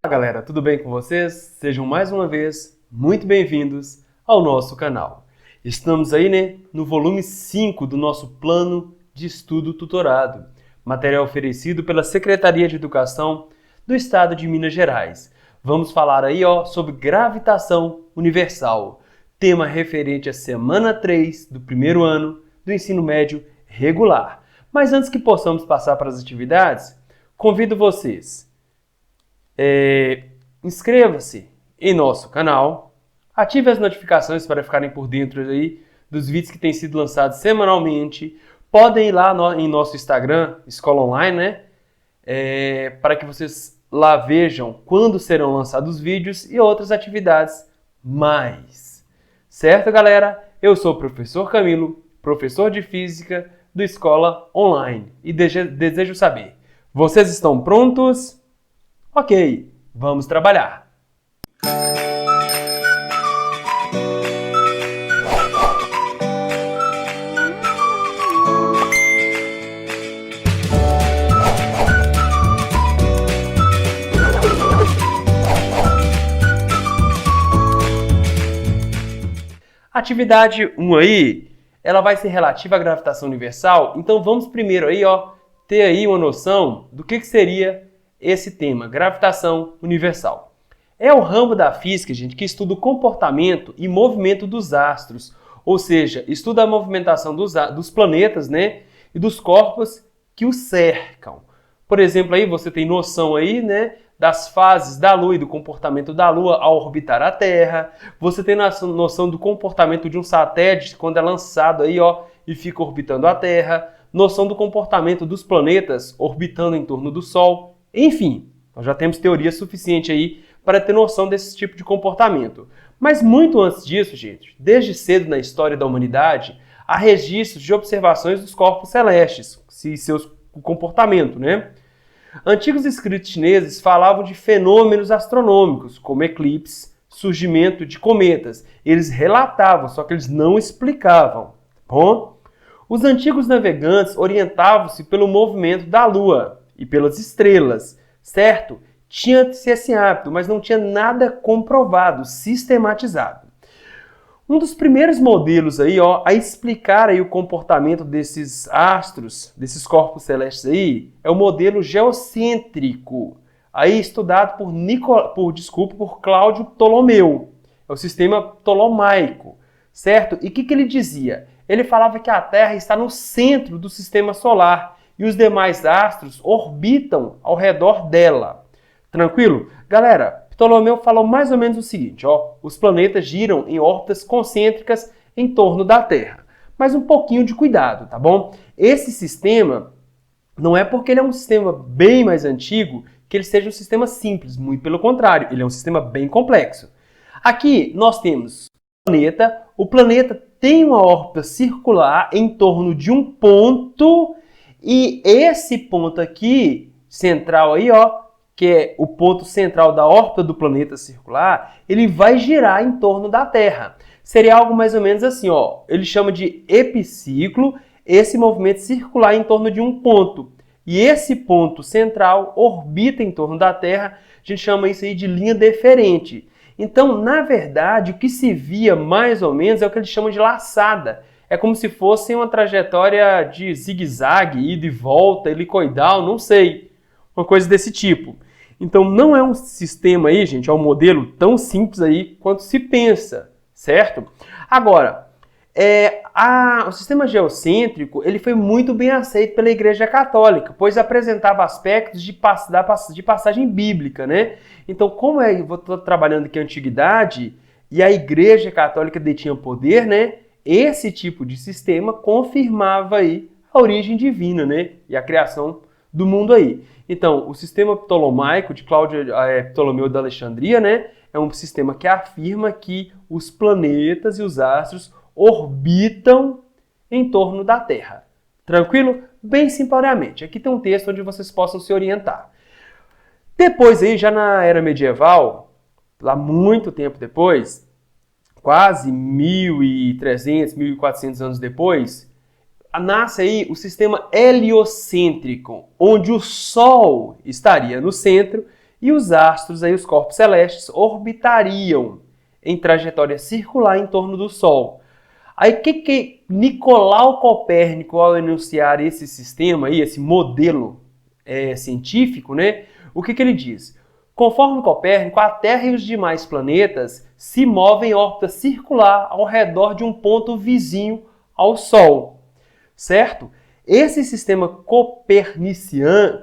Olá galera, tudo bem com vocês? Sejam mais uma vez muito bem-vindos ao nosso canal. Estamos aí, no volume 5 do nosso plano de estudo tutorado, material oferecido pela Secretaria de Educação do Estado de Minas Gerais. Vamos falar aí, sobre gravitação universal, tema referente à semana 3 do primeiro ano do ensino médio regular. Mas antes que possamos passar para as atividades, convido vocês. Inscreva-se em nosso canal, ative as notificações para ficarem por dentro aí dos vídeos que têm sido lançados semanalmente. Podem ir lá em nosso Instagram, Escola Online, para que vocês lá vejam quando serão lançados os vídeos e outras atividades mais. Certo, galera? Eu sou o professor Camilo, professor de Física do Escola Online e desejo saber, vocês estão prontos? Ok, vamos trabalhar! Atividade 1 aí, ela vai ser relativa à gravitação universal, então vamos primeiro aí, ter aí uma noção do que seria esse tema, gravitação universal. É o ramo da física, gente, que estuda o comportamento e movimento dos astros, ou seja, estuda a movimentação dos planetas, e dos corpos que os cercam. Por exemplo, aí você tem noção aí, das fases da Lua e do comportamento da Lua ao orbitar a Terra. Você tem noção do comportamento de um satélite quando é lançado aí, e fica orbitando a Terra. Noção do comportamento dos planetas orbitando em torno do Sol. Enfim, nós já temos teoria suficiente aí para ter noção desse tipo de comportamento. Mas muito antes disso, gente, desde cedo na história da humanidade, há registros de observações dos corpos celestes e seus comportamento, Antigos escritos chineses falavam de fenômenos astronômicos, como eclipses, surgimento de cometas. Eles relatavam, só que eles não explicavam. Bom, os antigos navegantes orientavam-se pelo movimento da Lua e pelas estrelas, certo? Tinha-se esse hábito, mas não tinha nada comprovado, sistematizado. Um dos primeiros modelos aí, a explicar aí o comportamento desses astros, desses corpos celestes aí, é o modelo geocêntrico, aí estudado por Cláudio Ptolomeu. É o sistema ptolomaico, certo? E o que ele dizia? Ele falava que a Terra está no centro do sistema solar e os demais astros orbitam ao redor dela. Tranquilo? Galera, Ptolomeu falou mais ou menos o seguinte, os planetas giram em órbitas concêntricas em torno da Terra. Mas um pouquinho de cuidado, tá bom? Esse sistema, não é porque ele é um sistema bem mais antigo que ele seja um sistema simples, muito pelo contrário, ele é um sistema bem complexo. Aqui nós temos o planeta tem uma órbita circular em torno de um ponto e esse ponto aqui, central aí, que é o ponto central da órbita do planeta circular, ele vai girar em torno da Terra. Seria algo mais ou menos assim, ele chama de epiciclo, esse movimento circular em torno de um ponto. E esse ponto central orbita em torno da Terra, a gente chama isso aí de linha deferente. Então, na verdade, o que se via mais ou menos é o que eles chamam de laçada. É como se fosse uma trajetória de zigue-zague, ida e volta, helicoidal, não sei. Uma coisa desse tipo. Então, não é um sistema aí, gente, é um modelo tão simples aí quanto se pensa, certo? Agora, o sistema geocêntrico ele foi muito bem aceito pela Igreja Católica, pois apresentava aspectos de passagem bíblica, Então, como eu estou trabalhando aqui a Antiguidade e a Igreja Católica detinha poder, esse tipo de sistema confirmava aí a origem divina, e a criação do mundo aí. Então, o sistema ptolomaico de Ptolomeu da Alexandria, é um sistema que afirma que os planetas e os astros orbitam em torno da Terra. Tranquilo? Bem simplesmente. Aqui tem um texto onde vocês possam se orientar. Depois aí, já na era medieval, lá muito tempo depois, quase 1.300, 1.400 anos depois, nasce aí o sistema heliocêntrico, onde o Sol estaria no centro e os astros, aí, os corpos celestes, orbitariam em trajetória circular em torno do Sol. Aí o que Nicolau Copérnico, ao enunciar esse sistema, aí, esse modelo científico, né, o que ele diz? Conforme Copérnico, a Terra e os demais planetas se movem em órbita circular ao redor de um ponto vizinho ao Sol, certo? Esse sistema copernicano,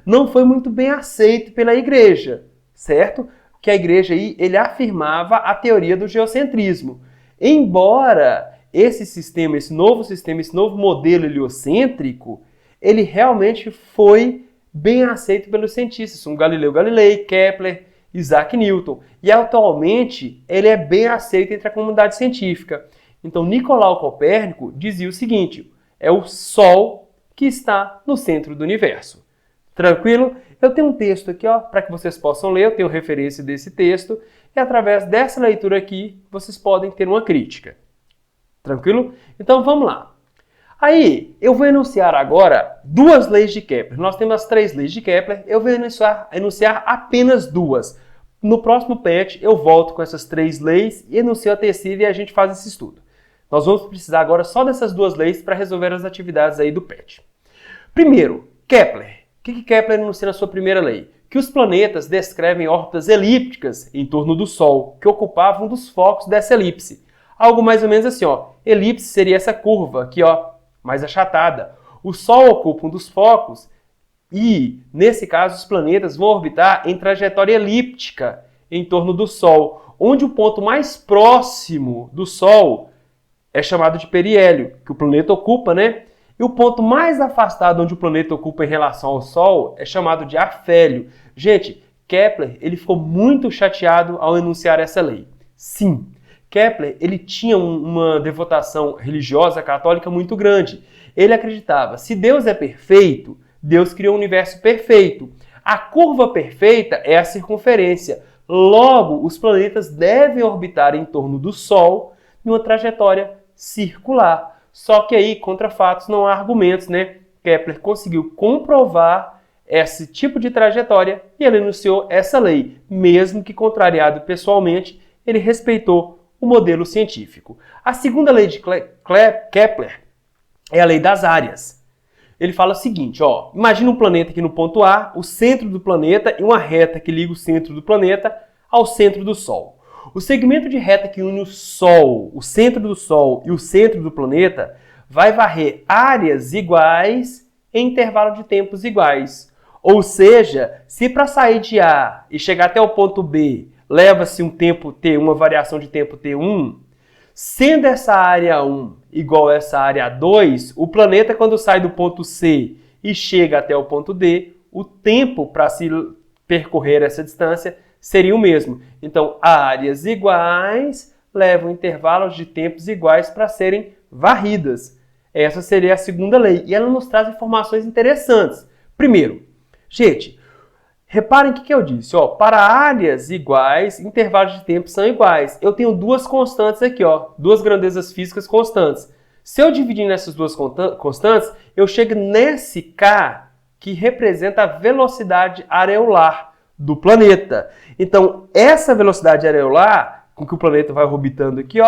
não foi muito bem aceito pela Igreja, certo? Que a Igreja aí, ele afirmava a teoria do geocentrismo. Embora esse novo modelo heliocêntrico, ele realmente foi bem aceito pelos cientistas, como Galileu Galilei, Kepler, Isaac Newton. E atualmente ele é bem aceito entre a comunidade científica. Então Nicolau Copérnico dizia o seguinte: é o Sol que está no centro do universo. Tranquilo? Eu tenho um texto aqui, para que vocês possam ler, eu tenho referência desse texto, e através dessa leitura aqui, vocês podem ter uma crítica. Tranquilo? Então vamos lá. Aí, eu vou enunciar agora duas leis de Kepler. Nós temos as 3 leis de Kepler, eu vou enunciar apenas 2. No próximo PET, eu volto com essas 3 leis e enuncio a terceira e a gente faz esse estudo. Nós vamos precisar agora só dessas 2 leis para resolver as atividades aí do PET. Primeiro, Kepler. O que Kepler enuncia na sua primeira lei? Que os planetas descrevem órbitas elípticas em torno do Sol, que ocupavam um dos focos dessa elipse. Algo mais ou menos assim, elipse seria essa curva aqui, mais achatada. O Sol ocupa um dos focos e, nesse caso, os planetas vão orbitar em trajetória elíptica em torno do Sol, onde o ponto mais próximo do Sol é chamado de periélio, que o planeta ocupa, né? E o ponto mais afastado onde o planeta ocupa em relação ao Sol é chamado de afélio. Gente, Kepler ele ficou muito chateado ao enunciar essa lei. Sim, Kepler ele tinha uma devotação religiosa católica muito grande. Ele acreditava, se Deus é perfeito, Deus criou um universo perfeito. A curva perfeita é a circunferência. Logo, os planetas devem orbitar em torno do Sol em uma trajetória circular. Só que aí, contra fatos, não há argumentos, né? Kepler conseguiu comprovar esse tipo de trajetória e ele enunciou essa lei. Mesmo que contrariado pessoalmente, ele respeitou o modelo científico. A segunda lei de Kepler é a lei das áreas. Ele fala o seguinte, imagina um planeta aqui no ponto A, o centro do planeta e uma reta que liga o centro do planeta ao centro do Sol. O segmento de reta que une o Sol, o centro do Sol e o centro do planeta vai varrer áreas iguais em intervalo de tempos iguais. Ou seja, se para sair de A e chegar até o ponto B leva-se um tempo T, uma variação de tempo T1, sendo essa área 1 igual a essa área 2, o planeta quando sai do ponto C e chega até o ponto D, o tempo para se percorrer essa distância seria o mesmo. Então, áreas iguais levam intervalos de tempos iguais para serem varridas. Essa seria a segunda lei. E ela nos traz informações interessantes. Primeiro, gente, reparem o que eu disse. Para áreas iguais, intervalos de tempo são iguais. Eu tenho 2 constantes aqui, 2 grandezas físicas constantes. Se eu dividir nessas 2 constantes, eu chego nesse K que representa a velocidade areolar do planeta. Então, essa velocidade areolar com que o planeta vai orbitando aqui,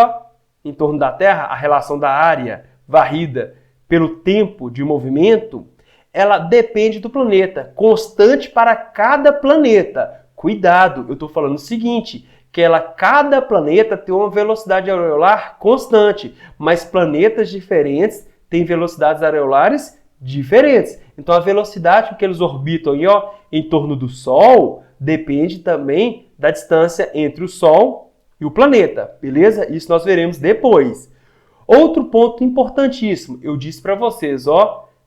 em torno da Terra, a relação da área varrida pelo tempo de movimento, ela depende do planeta, constante para cada planeta. Cuidado, eu estou falando o seguinte, que cada planeta tem uma velocidade areolar constante, mas planetas diferentes têm velocidades areolares diferentes. Então a velocidade com que eles orbitam aí, em torno do Sol depende também da distância entre o Sol e o planeta, beleza? Isso nós veremos depois. Outro ponto importantíssimo, eu disse para vocês,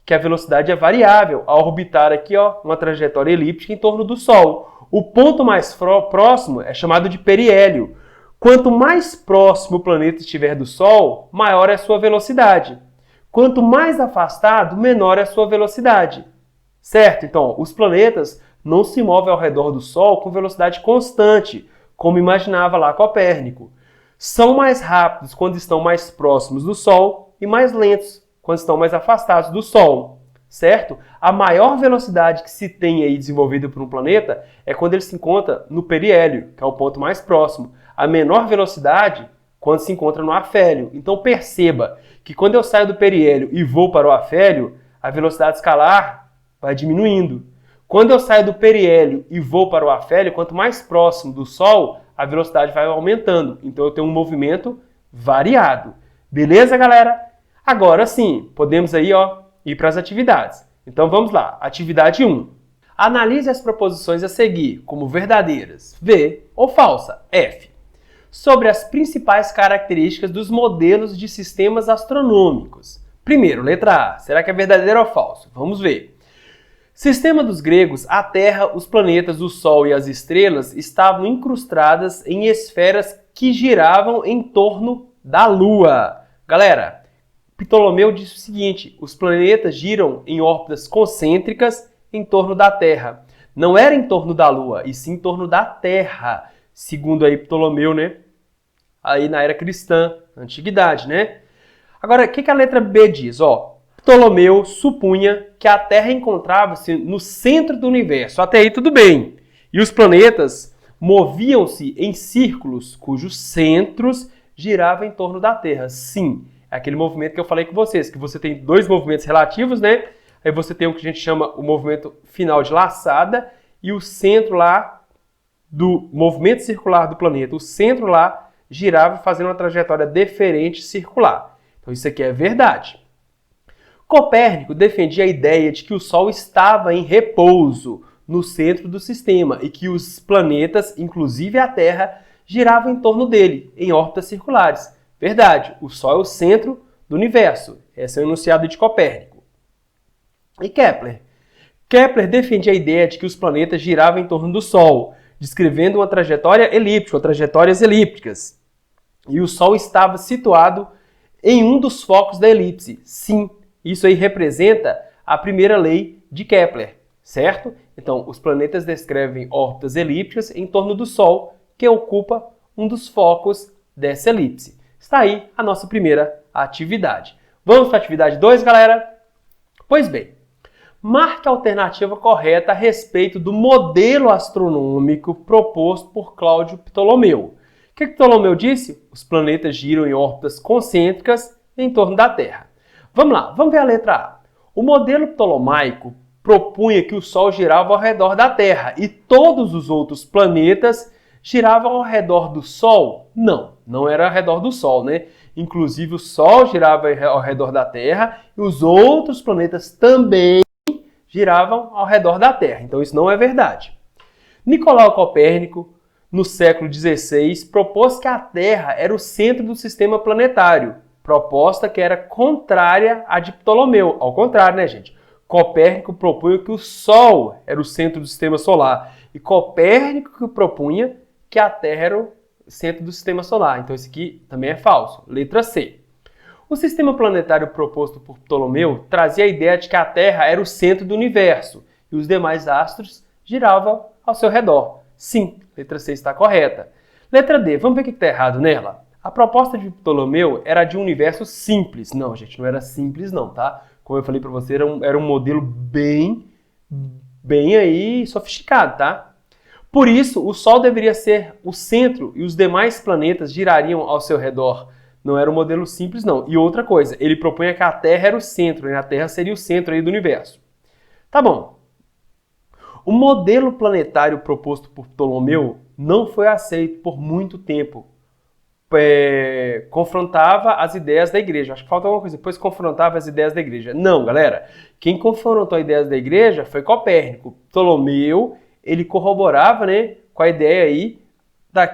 que a velocidade é variável ao orbitar aqui, uma trajetória elíptica em torno do Sol. O ponto mais próximo é chamado de periélio. Quanto mais próximo o planeta estiver do Sol, maior é a sua velocidade. Quanto mais afastado, menor é a sua velocidade. Certo? Então, os planetas não se movem ao redor do Sol com velocidade constante, como imaginava lá Copérnico. São mais rápidos quando estão mais próximos do Sol e mais lentos quando estão mais afastados do Sol. certo? A maior velocidade que se tem aí desenvolvida por um planeta é quando ele se encontra no periélio, que é o ponto mais próximo. A menor velocidade quando se encontra no afélio. Então perceba que quando eu saio do periélio e vou para o afélio, a velocidade escalar vai diminuindo. Quando eu saio do periélio e vou para o afélio, quanto mais próximo do Sol, a velocidade vai aumentando. Então eu tenho um movimento variado. Beleza, galera? Agora sim, podemos aí, ir para as atividades. Então vamos lá. Atividade 1. Analise as proposições a seguir como verdadeiras, V, ou falsa, F, sobre as principais características dos modelos de sistemas astronômicos. Primeiro, letra A. Será que é verdadeiro ou falso? Vamos ver. Sistema dos gregos, a Terra, os planetas, o Sol e as estrelas estavam incrustadas em esferas que giravam em torno da Lua. Galera, Ptolomeu disse o seguinte: os planetas giram em órbitas concêntricas em torno da Terra. Não era em torno da Lua, e sim em torno da Terra, segundo aí Ptolomeu, né? Aí na era cristã, na antiguidade, né? Agora, o que a letra B diz? Ptolomeu supunha que a Terra encontrava-se no centro do universo. Até aí tudo bem. E os planetas moviam-se em círculos cujos centros giravam em torno da Terra. Sim, é aquele movimento que eu falei com vocês, que você tem dois movimentos relativos, né? Aí você tem o que a gente chama o movimento final de laçada e o centro lá do movimento circular do planeta. O centro lá girava fazendo uma trajetória deferente circular. Então isso aqui é verdade. Copérnico defendia a ideia de que o Sol estava em repouso no centro do sistema e que os planetas, inclusive a Terra, giravam em torno dele, em órbitas circulares. Verdade, o Sol é o centro do universo. Esse é o enunciado de Copérnico. E Kepler? Kepler defendia a ideia de que os planetas giravam em torno do Sol, descrevendo uma trajetória elíptica, ou trajetórias elípticas. E o Sol estava situado em um dos focos da elipse. Sim, isso aí representa a primeira lei de Kepler, certo? Então, os planetas descrevem órbitas elípticas em torno do Sol, que ocupa um dos focos dessa elipse. Está aí a nossa primeira atividade. Vamos para a atividade 2, galera? Pois bem, marque a alternativa correta a respeito do modelo astronômico proposto por Cláudio Ptolomeu. O que Ptolomeu disse? Os planetas giram em órbitas concêntricas em torno da Terra. Vamos lá, vamos ver a letra A. O modelo ptolomaico propunha que o Sol girava ao redor da Terra e todos os outros planetas giravam ao redor do Sol? Não, não era ao redor do Sol, né? Inclusive o Sol girava ao redor da Terra e os outros planetas também giravam ao redor da Terra. Então isso não é verdade. Nicolau Copérnico, no século XVI, propôs que a Terra era o centro do sistema planetário, proposta que era contrária à de Ptolomeu. Ao contrário, né, gente? Copérnico propunha que o Sol era o centro do sistema solar e Copérnico que propunha que a Terra era o centro do sistema solar. Então isso aqui também é falso. Letra C. O sistema planetário proposto por Ptolomeu trazia a ideia de que a Terra era o centro do universo e os demais astros giravam ao seu redor. Sim, letra C está correta. Letra D, vamos ver o que está errado nela? A proposta de Ptolomeu era de um universo simples. Não, gente, não era simples não, tá? Como eu falei para você, era um modelo bem aí sofisticado, tá? Por isso, o Sol deveria ser o centro e os demais planetas girariam ao seu redor. Não era um modelo simples, não. E outra coisa, ele propunha que a Terra era o centro, né? A Terra seria o centro aí do universo. Tá bom. O modelo planetário proposto por Ptolomeu não foi aceito por muito tempo. Confrontava as ideias da igreja. Acho que falta alguma coisa. Depois confrontava as ideias da igreja. Não, galera. Quem confrontou as ideias da igreja foi Copérnico. Ptolomeu, ele corroborava, né, com a ideia aí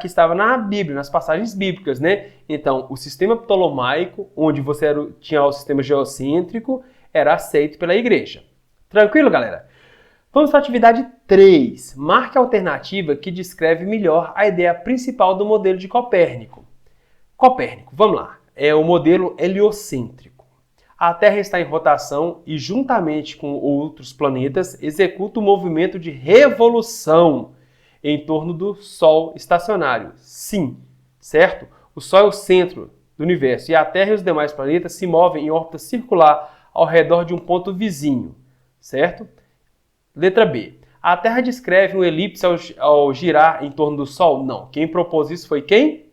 que estava na Bíblia, nas passagens bíblicas, né? Então, o sistema ptolomaico, onde você tinha o sistema geocêntrico, era aceito pela igreja. Tranquilo, galera? Vamos para a atividade 3. Marque a alternativa que descreve melhor a ideia principal do modelo de Copérnico. Copérnico, vamos lá. É o modelo heliocêntrico. A Terra está em rotação e, juntamente com outros planetas, executa o movimento de revolução em torno do Sol estacionário. Sim, certo? O Sol é o centro do universo e a Terra e os demais planetas se movem em órbita circular ao redor de um ponto vizinho. certo? Letra B. A Terra descreve um elipse ao girar em torno do Sol? Não. Quem propôs isso foi quem?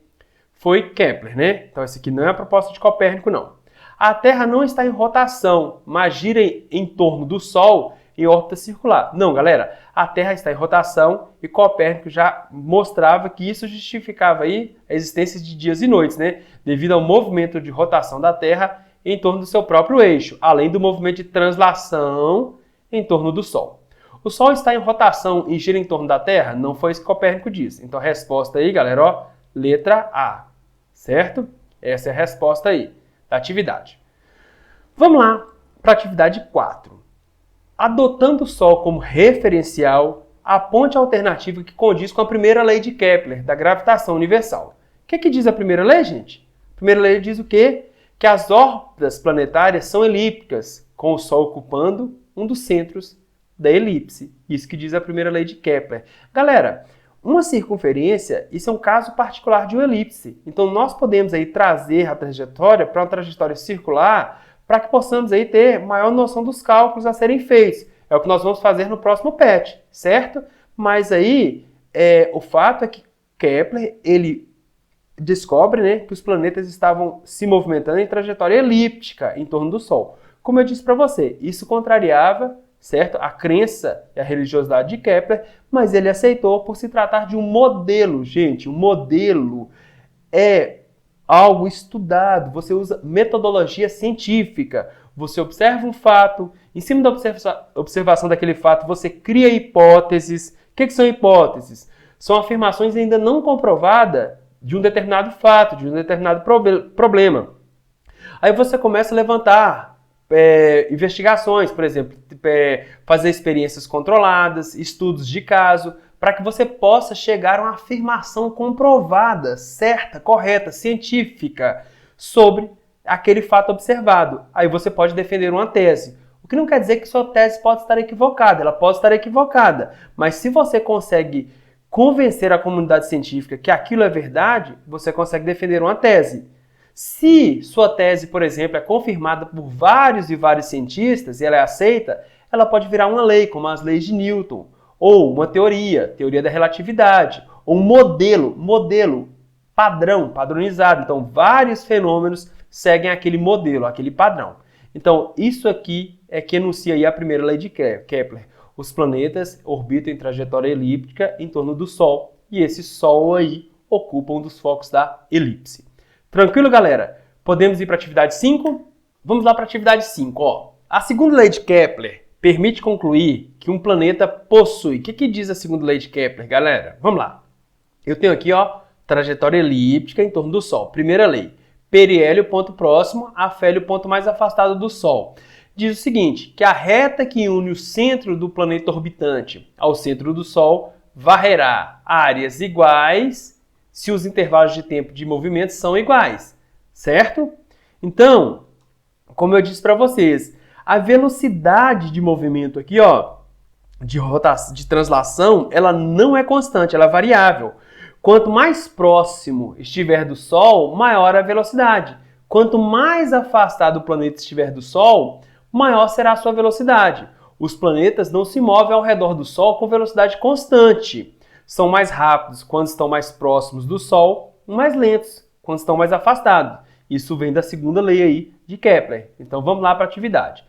Foi Kepler, né? Então essa aqui não é a proposta de Copérnico, não. A Terra não está em rotação, mas gira em torno do Sol em órbita circular. Não, galera. A Terra está em rotação e Copérnico já mostrava que isso justificava aí a existência de dias e noites, né? Devido ao movimento de rotação da Terra em torno do seu próprio eixo, além do movimento de translação em torno do Sol. O Sol está em rotação e gira em torno da Terra? Não foi isso que Copérnico disse. Então a resposta aí, galera, ó, letra A, certo? Essa é a resposta aí da atividade. Vamos lá para a atividade 4. Adotando o Sol como referencial, aponte a alternativa que condiz com a primeira lei de Kepler, da gravitação universal. O que diz a primeira lei, gente? A primeira lei diz o quê? Que as órbitas planetárias são elípticas, com o Sol ocupando um dos centros da elipse. Isso que diz a primeira lei de Kepler. Galera, uma circunferência, isso é um caso particular de uma elipse. Então nós podemos aí trazer a trajetória para uma trajetória circular para que possamos aí ter maior noção dos cálculos a serem feitos. É o que nós vamos fazer no próximo PET, certo? Mas aí, o fato é que Kepler, ele descobre, né, que os planetas estavam se movimentando em trajetória elíptica em torno do Sol. Como eu disse para você, isso contrariava, certo, a crença e a religiosidade de Kepler, mas ele aceitou por se tratar de um modelo. Gente, um modelo é algo estudado, você usa metodologia científica, você observa um fato, em cima da observação daquele fato, você cria hipóteses. O que são hipóteses? São afirmações ainda não comprovadas de um determinado fato, de um determinado problema. Aí você começa a levantar investigações, por exemplo, fazer experiências controladas, estudos de caso, para que você possa chegar a uma afirmação comprovada, certa, correta, científica, sobre aquele fato observado. Aí você pode defender uma tese. O que não quer dizer que sua tese pode estar equivocada, ela pode estar equivocada, mas se você consegue convencer a comunidade científica que aquilo é verdade, você consegue defender uma tese. Se sua tese, por exemplo, é confirmada por vários e vários cientistas e ela é aceita, ela pode virar uma lei, como as leis de Newton, ou uma teoria da relatividade, ou um modelo padrão, padronizado. Então, vários fenômenos seguem aquele modelo, aquele padrão. Então, isso aqui é que enuncia aí a primeira lei de Kepler. Os planetas orbitam em trajetória elíptica em torno do Sol, e esse Sol aí ocupa um dos focos da elipse. Tranquilo, galera? Podemos ir para a atividade 5? Vamos lá para a atividade 5. Ó. A segunda lei de Kepler permite concluir que um planeta possui... O que diz a segunda lei de Kepler, galera? Vamos lá. Eu tenho aqui, ó, trajetória elíptica em torno do Sol. Primeira lei. Periélio, ponto próximo, afélio, ponto mais afastado do Sol. Diz o seguinte, que a reta que une o centro do planeta orbitante ao centro do Sol varrerá áreas iguais se os intervalos de tempo de movimento são iguais, certo? Então, como eu disse para vocês, a velocidade de movimento aqui, ó, de translação, ela não é constante, ela é variável. Quanto mais próximo estiver do Sol, maior a velocidade. Quanto mais afastado o planeta estiver do Sol, maior será a sua velocidade. Os planetas não se movem ao redor do Sol com velocidade constante. São mais rápidos quando estão mais próximos do Sol, mais lentos quando estão mais afastados. Isso vem da segunda lei aí de Kepler. Então vamos lá para a atividade.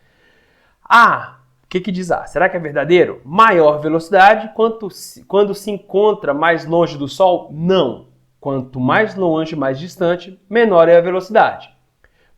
O que diz A? Será que é verdadeiro? Maior velocidade quando se encontra mais longe do Sol? Não. Quanto mais longe, mais distante, menor é a velocidade.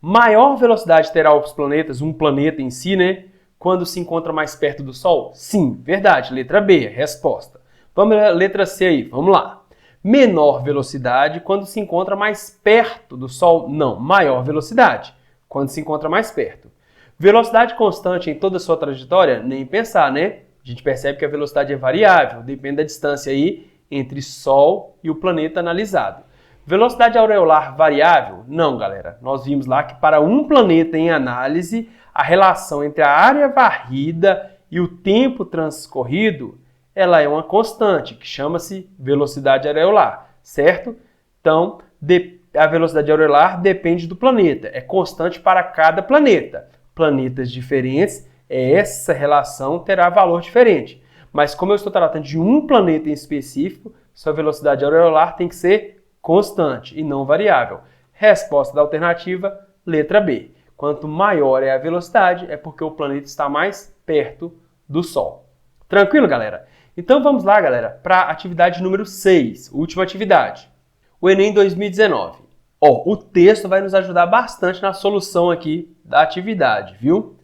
Maior velocidade terá os planetas, um planeta em si, né? Quando se encontra mais perto do Sol? Sim, verdade. Letra B, resposta. Vamos à letra C aí, vamos lá. Menor velocidade quando se encontra mais perto do Sol? Não, maior velocidade quando se encontra mais perto. Velocidade constante em toda a sua trajetória? Nem pensar, né? A gente percebe que a velocidade é variável, depende da distância aí entre Sol e o planeta analisado. Velocidade aureolar variável? Não, galera. Nós vimos lá que para um planeta em análise, a relação entre a área varrida e o tempo transcorrido, ela é uma constante, que chama-se velocidade aureolar, certo? Então, a velocidade aureolar depende do planeta, é constante para cada planeta. Planetas diferentes essa relação terá valor diferente. Mas como eu estou tratando de um planeta em específico, sua velocidade aurorar tem que ser constante e não variável. Resposta da alternativa, letra B. Quanto maior é a velocidade, é porque o planeta está mais perto do Sol. Tranquilo, galera? Então vamos lá, galera, para a atividade número 6, última atividade. O Enem 2019. O texto vai nos ajudar bastante na solução aqui da atividade, viu?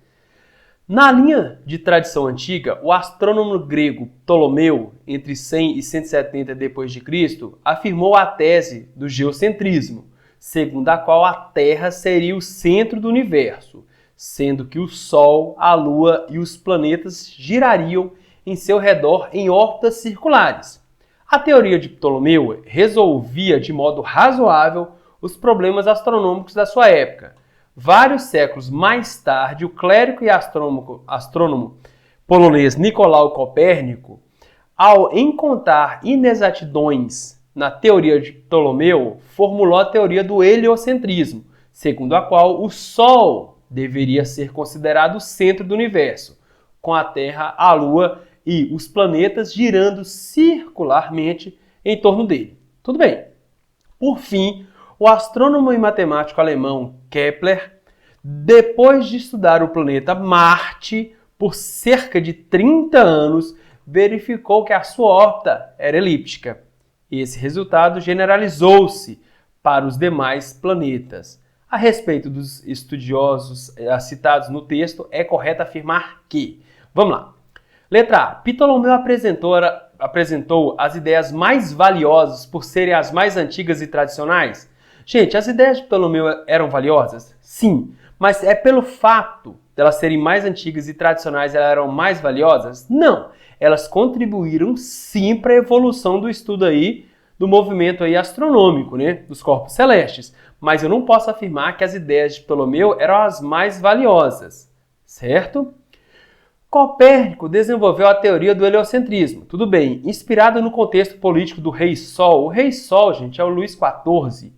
Na linha de tradição antiga, o astrônomo grego Ptolomeu, entre 100 e 170 d.C., afirmou a tese do geocentrismo, segundo a qual a Terra seria o centro do universo, sendo que o Sol, a Lua e os planetas girariam em seu redor em órbitas circulares. A teoria de Ptolomeu resolvia de modo razoável os problemas astronômicos da sua época. Vários séculos mais tarde, o clérigo e astrônomo polonês Nicolau Copérnico, ao encontrar inexatidões na teoria de Ptolomeu, formulou a teoria do heliocentrismo, segundo a qual o Sol deveria ser considerado o centro do universo, com a Terra, a Lua e os planetas girando circularmente em torno dele. Tudo bem. Por fim, o astrônomo e matemático alemão Kepler, depois de estudar o planeta Marte por cerca de 30 anos, verificou que a sua órbita era elíptica. Esse resultado generalizou-se para os demais planetas. A respeito dos estudiosos citados no texto, é correto afirmar que... Vamos lá. Letra A. Ptolomeu apresentou as ideias mais valiosas por serem as mais antigas e tradicionais? Gente, as ideias de Ptolomeu eram valiosas? Sim, mas é pelo fato de elas serem mais antigas e tradicionais, elas eram mais valiosas? Não, elas contribuíram sim para a evolução do estudo aí, do movimento aí astronômico, né, dos corpos celestes. Mas eu não posso afirmar que as ideias de Ptolomeu eram as mais valiosas, certo? Copérnico desenvolveu a teoria do heliocentrismo, tudo bem, inspirado no contexto político do Rei Sol. O Rei Sol, gente, é o Luís XIV.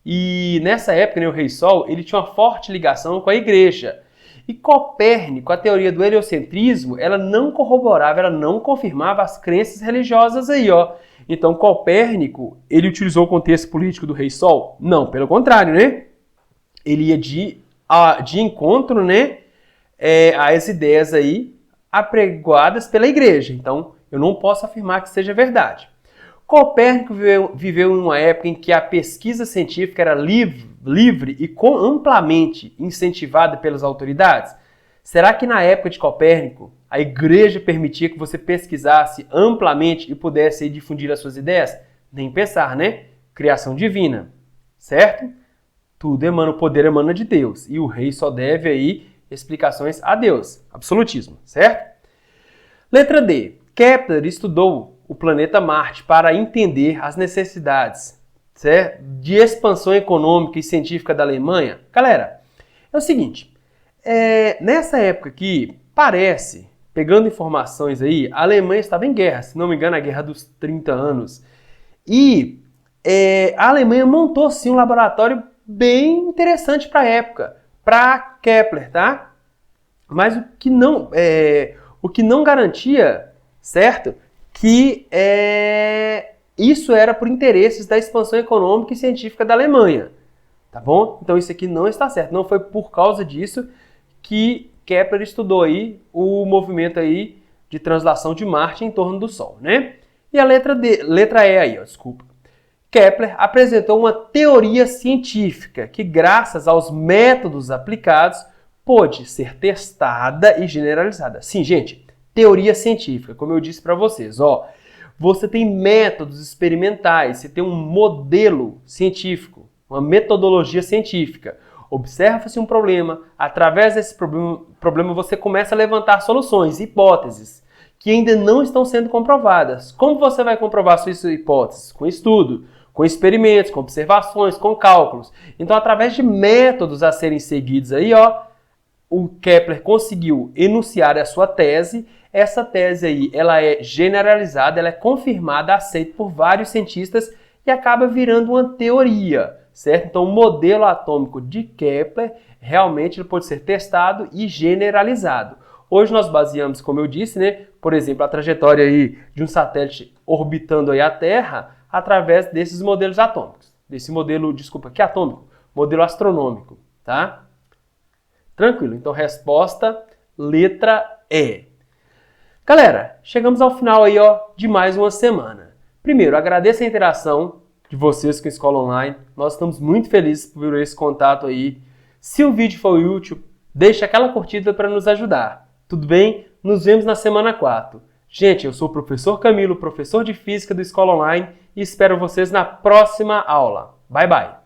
E nessa época, né, o Rei Sol, ele tinha uma forte ligação com a Igreja. E Copérnico, a teoria do heliocentrismo, ela não corroborava, ela não confirmava as crenças religiosas aí, ó. Então, Copérnico, ele utilizou o contexto político do Rei Sol? Não, pelo contrário, né? Ele ia de encontro, né, às ideias aí apregoadas pela Igreja. Então, eu não posso afirmar que seja verdade. Copérnico viveu em uma época em que a pesquisa científica era livre e amplamente incentivada pelas autoridades? Será que na época de Copérnico a Igreja permitia que você pesquisasse amplamente e pudesse difundir as suas ideias? Nem pensar, né? Criação divina, certo? Tudo emana, o poder emana de Deus. E o rei só deve aí explicações a Deus. Absolutismo, certo? Letra D. Kepler estudou o planeta Marte para entender as necessidades, certo, de expansão econômica e científica da Alemanha. Galera, é o seguinte, nessa época aqui, parece, pegando informações aí, a Alemanha estava em guerra, se não me engano, a Guerra dos 30 anos. E a Alemanha montou sim um laboratório bem interessante para a época, para Kepler, tá? Mas o que não garantia, certo? Que isso era por interesses da expansão econômica e científica da Alemanha, tá bom? Então isso aqui não está certo, não foi por causa disso que Kepler estudou aí o movimento aí de translação de Marte em torno do Sol, né? E a letra E aí, ó, desculpa. Kepler apresentou uma teoria científica que, graças aos métodos aplicados, pôde ser testada e generalizada. Sim, gente, teoria científica, como eu disse para vocês, ó, você tem métodos experimentais, você tem um modelo científico, uma metodologia científica. Observa-se um problema, através desse problema você começa a levantar soluções, hipóteses, que ainda não estão sendo comprovadas. Como você vai comprovar suas hipóteses? Com estudo, com experimentos, com observações, com cálculos. Então, através de métodos a serem seguidos aí, ó, o Kepler conseguiu enunciar a sua tese. Essa tese aí, ela é generalizada, ela é confirmada, aceita por vários cientistas e acaba virando uma teoria, certo? Então, o modelo atômico de Kepler, realmente ele pode ser testado e generalizado. Hoje nós baseamos, como eu disse, né, por exemplo, a trajetória aí de um satélite orbitando aí a Terra através desses modelos atômicos. Desse modelo, desculpa, que atômico? Modelo astronômico, tá? Tranquilo, então resposta letra E. Galera, chegamos ao final aí, ó, de mais uma semana. Primeiro, agradeço a interação de vocês com a Escola Online. Nós estamos muito felizes por esse contato aí. Se o vídeo foi útil, deixa aquela curtida para nos ajudar. Tudo bem? Nos vemos na semana 4. Gente, eu sou o professor Camilo, professor de Física do Escola Online e espero vocês na próxima aula. Bye, bye!